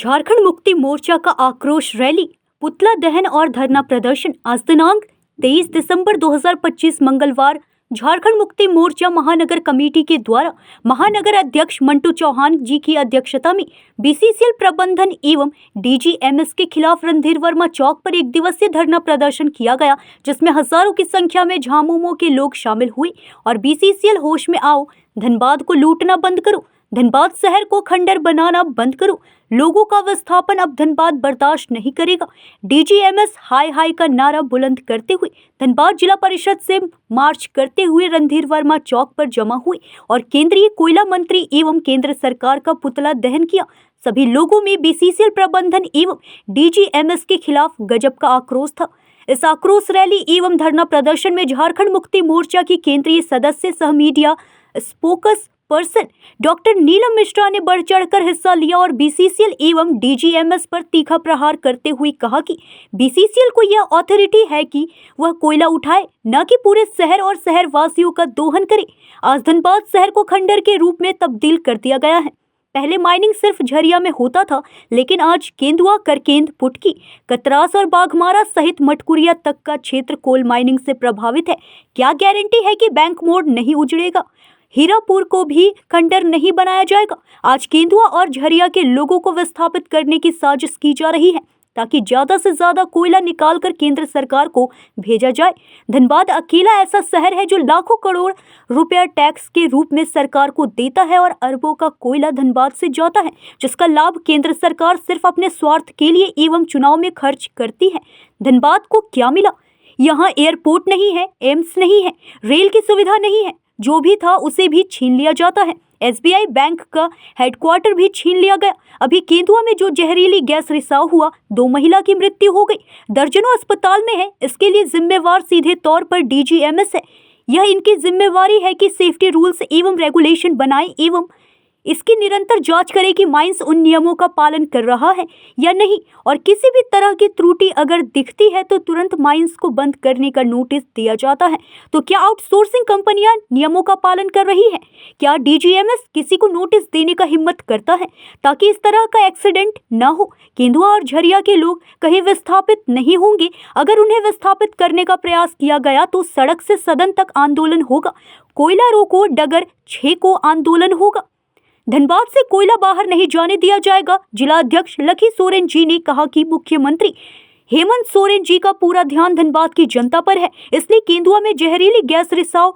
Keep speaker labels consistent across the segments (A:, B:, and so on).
A: झारखंड मुक्ति मोर्चा का आक्रोश रैली, पुतला दहन और धरना प्रदर्शन आज दिनांक 23 दिसंबर 2025 मंगलवार झारखंड मुक्ति मोर्चा महानगर कमेटी के द्वारा महानगर अध्यक्ष मंटू चौहान जी की अध्यक्षता में बीसीसीएल प्रबंधन एवं डीजीएमएस के खिलाफ रणधीर वर्मा चौक पर एक दिवसीय धरना प्रदर्शन किया गया, जिसमें हजारों की संख्या में झामुमो के लोग शामिल हुए और बीसीसीएल होश में आओ, धनबाद को लूटना बंद करो, धनबाद शहर को खंडर बनाना बंद करो, लोगों का विस्थापन अब धनबाद बर्दाश्त नहीं करेगा, डीजीएमएस हाय हाय का नारा बुलंद करते हुए धनबाद जिला परिषद से मार्च करते हुए रणधीर वर्मा चौक पर जमा हुए और केंद्रीय कोयला मंत्री एवं केंद्र सरकार का पुतला दहन किया। सभी लोगों में बीसीसीएल प्रबंधन एवं डीजीएमएस के खिलाफ गजब का आक्रोश था। इस आक्रोश रैली एवं धरना प्रदर्शन में झारखंड मुक्ति मोर्चा की केंद्रीय सदस्य सह media स्पोकस person doctor Neelam Mishra ने बढ़ चढ़कर हिस्सा लिया और बीसीसीएल एवं डीजीएमएस पर तीखा प्रहार करते हुए कहा कि बीसीसीएल को यह अथॉरिटी है कि वह कोयला उठाए, न कि पूरे शहर और शहरवासियों का दोहन करे। आज धनबाद शहर को खंडर के रूप में तब्दील कर दिया गया है। पहले माइनिंग सिर्फ झरिया में होता था, लेकिन आज केंदुआ, करकेंद, पुटकी, कतरास और बाघमारा सहित मटकुरिया तक का क्षेत्र कोल माइनिंग से प्रभावित है। क्या गारंटी है कि बैंक मोड़ नहीं उजड़ेगा? हीरापुर को भी खंडर नहीं बनाया जाएगा। आज केंदुआ और झरिया के लोगों को विस्थापित करने की साजिश की जा रही है ताकि ज्यादा से ज्यादा कोयला निकालकर केंद्र सरकार को भेजा जाए। धनबाद अकेला ऐसा शहर है जो लाखों करोड़ रुपया टैक्स के रूप में सरकार को देता है और अरबों का कोयला धनबाद से जाता है, जिसका लाभ केंद्र सरकार सिर्फ अपने स्वार्थ के लिए एवं चुनाव में खर्च करती है। धनबाद को क्या मिला? यहाँ एयरपोर्ट नहीं है, एम्स नहीं है, रेल की सुविधा नहीं है, जो भी था उसे भी छीन लिया जाता है। एसबीआई बैंक का हेडक्वार्टर भी छीन लिया गया। अभी केंदुआ में जो जहरीली गैस रिसाव हुआ, 2 महिला की मृत्यु हो गई, दर्जनों अस्पताल में है। इसके लिए जिम्मेवार सीधे तौर पर डीजीएमएस है। यह इनकी जिम्मेवारी है कि सेफ्टी रूल्स एवं रेगुलेशन बनाए एवं इसकी निरंतर जांच करे कि माइंस उन नियमों का पालन कर रहा है या नहीं, और किसी भी तरह की त्रुटि अगर दिखती है तो तुरंत माइंस को बंद करने का नोटिस दिया जाता है। तो क्या आउटसोर्सिंग कंपनियां नियमों का पालन कर रही हैं? क्या डीजीएमएस किसी को नोटिस देने का हिम्मत करता है ताकि इस तरह का एक्सीडेंट न हो? केंदुआ और झरिया के लोग कहीं विस्थापित नहीं होंगे। अगर उन्हें विस्थापित करने का प्रयास किया गया तो सड़क से सदन तक आंदोलन होगा, कोयला रोको डगर 6 को आंदोलन होगा। धनबाद से कोयला बाहर नहीं जाने दिया जाएगा। जिला अध्यक्ष लखी सोरेन जी ने कहा कि मुख्यमंत्री हेमंत सोरेन जी का पूरा ध्यान धनबाद की जनता पर है, इसलिए केंदुआ में जहरीली गैस रिसाव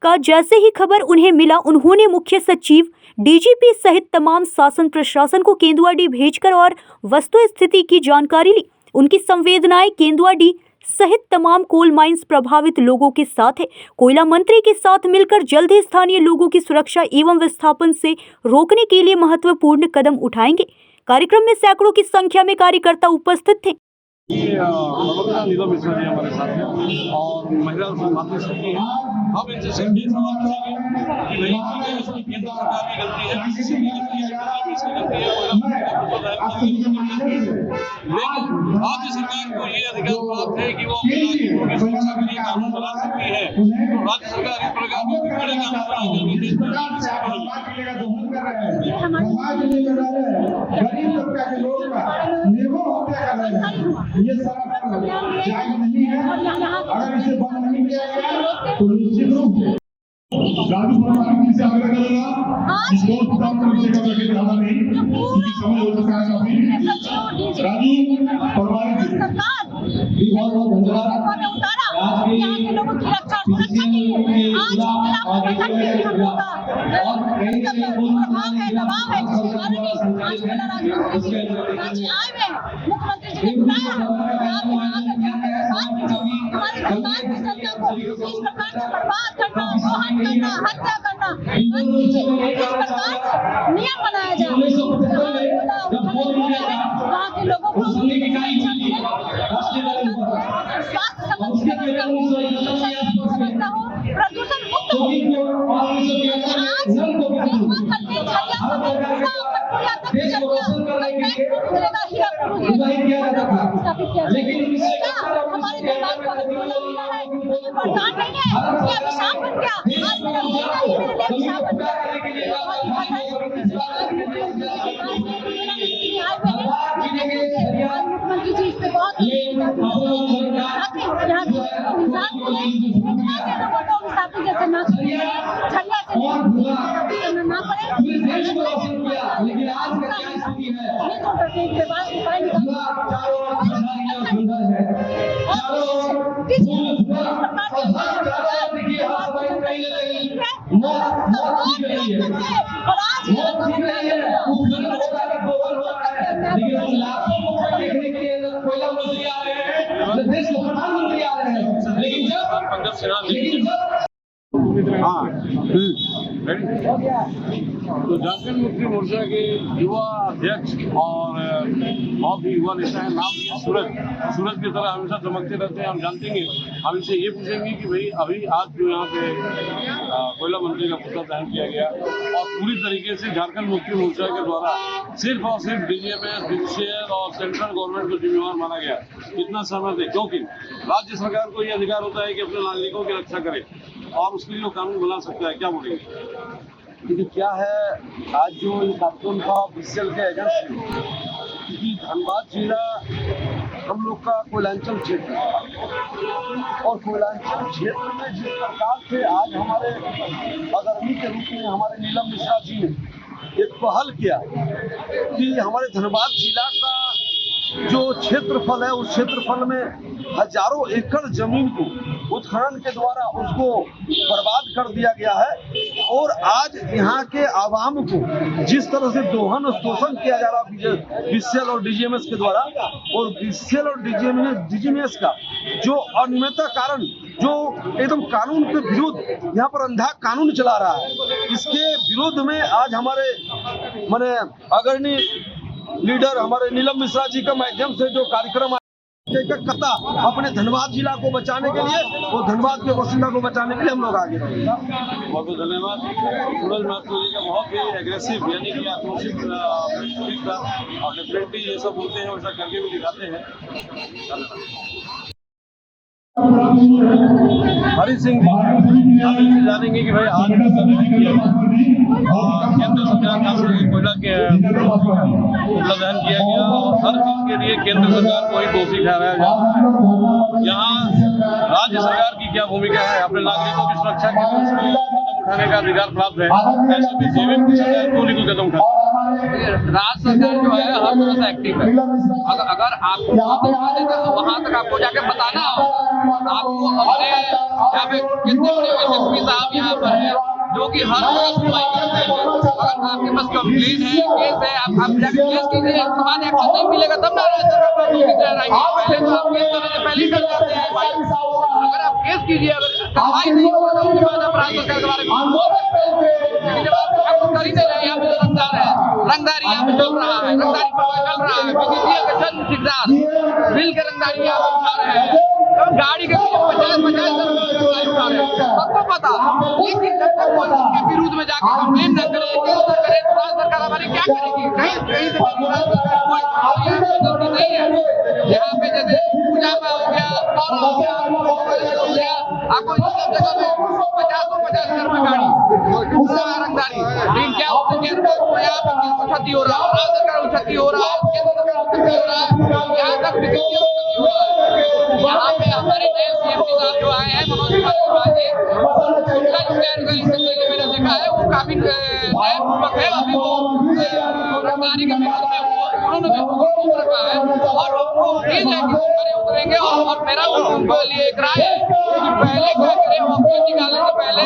A: का जैसे ही खबर उन्हें मिला, उन्होंने मुख्य सचिव, डीजीपी सहित तमाम शासन प्रशासन को केंदुआडी भेजकर और वस्तु स्थिति की जानकारी ली। उनकी संवेदनाएं केंदुआडी सहित तमाम कोल माइंस प्रभावित लोगों के साथ है। कोयला मंत्री के साथ मिलकर जल्द ही स्थानीय लोगों की सुरक्षा एवं विस्थापन से रोकने के लिए महत्वपूर्ण कदम उठाएंगे। कार्यक्रम में सैकड़ों की संख्या में कार्यकर्ता उपस्थित थे।
B: नीलम मिश्रा जी हमारे साथ हैं और महिला बातें सुनती हैं। हम इनसे सीधे सवाल पूछेंगे कि नहीं चीजें इसकी केंद्र सरकार की गलती है, किसी की गलती है, इसकी गलती है, लेकिन राज्य सरकार को ये अधिकार प्राप्त है कि वो अपने नागरिकों की सुरक्षा के लिए कानून बना सकती है। तो राज्य सरकार इस प्रकार के बड़े कानून
C: ये सारा जायज नहीं है। अगर इसे बंद नहीं किया गया तो निश्चित रूप से राजू परमार से आग्रह करूंगा इसको काम करने का बजट ज्यादा नहीं क्योंकि समय हो चुका है काफी। राजू परमार जी बहुत बहुत धन्यवाद। आज
D: यहाँ के लोगों की रक्षा सुरक्षा के लिए आज और कई प्रभाव है, दबाव है, आज आए हुए मुख्यमंत्री जी ने बुलाया हमारे धनबाद की जनता को इस प्रकार से बर्बाद करना, दोहन करना, हत्या करना, इस प्रकार से नियम बनाया जाए। वहाँ के लोगों को स्वास्थ्य समस्या हो, प्रदूषण मुक्त हो। आज हमारे दिमाग को मिला है, वरदान नहीं है, ये अभिशाप बन गया। आज मेरा बेटा ही मेरे लिए अभिशाप बन गया।
E: देश के प्रधानमंत्री आ रहे हैं, लेकिन जब
B: पंकज सिन्हा तो झारखंड मुक्ति मोर्चा के युवा अध्यक्ष और बहुत ही युवा नेता है, नाम भी सूरज की तरह हमेशा चमकते रहते हैं। हम जानते हैं, हम इनसे ये पूछेंगे कि भाई अभी आज जो यहाँ पे कोयला मंत्री का पुतला दहन किया गया और पूरी तरीके से झारखंड मुक्ति मोर्चा के द्वारा सिर्फ और सिर्फ डीजीएमएस, बीसीएल और सेंट्रल गवर्नमेंट को जिम्मेवार माना गया, कितना सहमत है? क्योंकि राज्य सरकार को ये अधिकार होता है कि अपने नागरिकों की रक्षा करे और उसके लिए वो कानून बना सकता है। क्या बोलेंगे?
F: लेकिन क्या है, आज जो ये कार्यक्रम था बीसीएल के एजेंट क्योंकि धनबाद जिला हम लोग का कोयलांचल क्षेत्र है और कोयलांचल क्षेत्र में जिस प्रकार से आज हमारे अग्रणी के रूप में हमारे नीलम मिश्रा जी ने एक पहल किया कि हमारे धनबाद जिला का जो क्षेत्रफल है उस क्षेत्रफल में हजारों एकड़ जमीन को उत्खनन के द्वारा उसको बर्बाद कर दिया गया है और आज यहाँ के आवाम को जिस तरह से दोहन और शोषण किया जा रहा बीसीएल और डीजीएमएस के द्वारा और बीसीएल और डीजीएमएस का जो अनियमितता कारण जो एकदम कानून के विरुद्ध यहाँ पर अंधा कानून चला रहा है, इसके विरोध में आज हमारे माने अग्रणी लीडर हमारे नीलम मिश्रा जी के माध्यम से जो कार्यक्रम करता अपने धनबाद जिला को बचाने के लिए और धनबाद के बासिंदा को बचाने के लिए हम लोग आगे बढ़े।
B: बहुत बहुत धन्यवाद। सूरज महतो जी का बहुत ही एग्रेसिव यानी कि आक्रोशित था और डेफिनेटली ये सब बोलते हैं और ऐसा करके भी दिखाते हैं। हरी सिंह जी हम इनसे जानेंगे कि भाई आज केंद्र सरकार का कोयला के पुतला दहन किया गया और हर चीज के लिए केंद्र सरकार को ही दोषी ठहराया जाए। यहाँ राज्य सरकार की क्या भूमिका है? अपने नागरिकों की सुरक्षा के लिए कदम उठाने का अधिकार प्राप्त है, ऐसे में जैविक सरकार क्यों नहीं कोई कदम उठाती?
G: राज्य सरकार जो है हर तरह से एक्टिव है। अगर आपको वहाँ तक आपको जाके बताना हो, आपको अपने यहाँ पे कितने बड़े एसएसपी साहब यहाँ पर है जो कि हर जगह सुनवाई करते हैं। अगर आपके पास कंप्लेन है, केस है, आप जाके केस कीजिए, समाज एक्शन नहीं मिलेगा तब ना राज्य सरकार दोषी ठहराएंगे। पहले तो आप केस करने से पहले ही कर जाते हैं भाई। अगर आप केस कीजिए, अगर कार्रवाई नहीं होगा तो उसके बाद आप राज्य सरकार के बारे में बोल सकते हैं। लेकिन जब आप कर ही दे रहे हैं, यहाँ पे जो रंगदार है, रंगदारी यहाँ पे चल रहा है, रंगदारी पर चल रहा है, बीसीसीएल का जन्म ठेकेदार मिल के रंगदारी यहाँ पे उठा रहे हैं, गाड़ी के 50-50 उठा रहे हैं, सबको पता। लेकिन जब तक कोई उसके विरुद्ध में जाके कंप्लेन न करे, केस न करे, तो राज्य सरकार हमारी क्या करेगी? कहीं से कोई गलती नहीं है। यहाँ पे जैसे पूजा में हो गया, हो गया, आपको सब जगह में 50-50 में गाड़ी रंगदारी। लेकिन क्या होता है यहाँ पे क्षति हो रहा है, राज्य सरकार क्षति हो रहा है, केंद्र सरकार क्षति हो रहा है, यहाँ तक क्षति हो रहा है। यहाँ पे हमारे नए सीएमडी साहब जो आए हैं मनोज कुमार जी, मैंने देखा है वो काफी न्यायपूर्वक है। अभी वो रंगदारी के विरोध में उन्होंने भी रखा है और वो उम्मीद है कि खड़े उतरेंगे। और मेरा उनके लिए एक राय है कि पहले क्या करें, ऑक्सीजन निकालने से पहले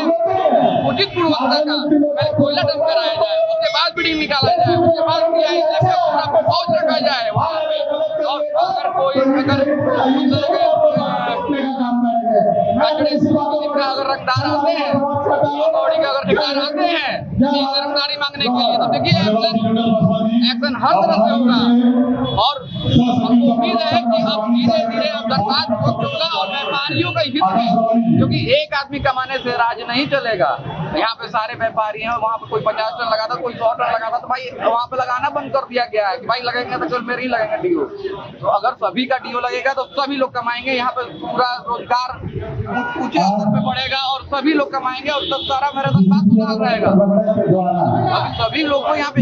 G: उचित गुणवत्ता का पहले कोयला डंप कराया जाए, उसके बाद बिडिंग निकाला जाए, उसके बाद सीआईएसएफ का पूरा फौज रखा जाए वहाँ पे। और अगर अगर रंगदार आते हैं, बॉडी का अगर ठेकेदार आते हैं रंगदारी मांगने के लिए, तो देखिए एक्शन हर तरह से होगा। और हमको उम्मीद है कि अब धीरे धीरे अब धनबाद होगा और व्यापारियों का हित है, क्योंकि एक आदमी कमाने से राज्य नहीं चलेगा। यहाँ पे सारे व्यापारी हैं, वहाँ पे कोई 50 टन लगाता, कोई 100 टन लगाता, तो भाई वहाँ पे लगाना बंद कर दिया गया है कि भाई लगेंगे तो चल मेरे ही लगेंगे डीओ। तो अगर सभी का डीओ लगेगा तो सभी लोग कमाएंगे, यहाँ पे पूरा रोजगार ऊंचे स्तर पे बढ़ेगा और सभी लोग कमाएंगे और सब सारा मेरा धनबाद खुशहाल रहेगा। अभी सभी लोग को यहाँ पे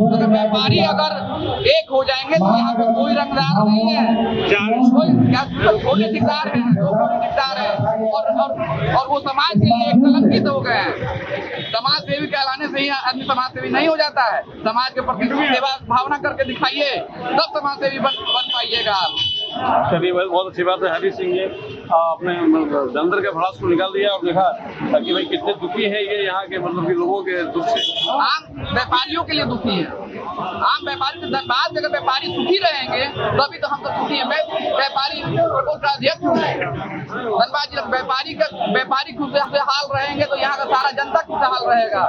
G: अगर व्यापारी अगर एक हो जाएंगे तो यहाँ पे कोई रंगदार नहीं है, कोई छोटे ठेकेदार है, ठेकेदार है और वो समाज के लिए एक कलंकित हो गए हैं। समाज सेवी कहलाने से ही आदमी समाज सेवी नहीं हो जाता है। समाज के प्रति सेवा भावना करके दिखाइए, तब समाज सेवी बन पाइएगा आप।
B: चलिए बहुत अच्छी बात है। हरी सिंह जी आपने अंदर के भड़ास को निकाल दिया और देखा कि भाई कितने दुखी है ये यहाँ के मतलब कि लोगों के दुख से।
G: आम व्यापारियों के लिए दुखी है। आम व्यापारी धनबाद में अगर व्यापारी सुखी रहेंगे तभी तो हम तो सुखी है। मैं व्यापारी प्रकोष्ठ का अध्यक्ष हूँ। धनबाद जिला व्यापारी खुशहाल रहेंगे तो यहाँ का सारा जनता खुशहाल रहेगा।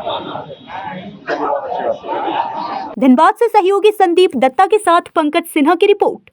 A: धनबाद से सहयोगी संदीप दत्ता के साथ पंकज सिन्हा की रिपोर्ट।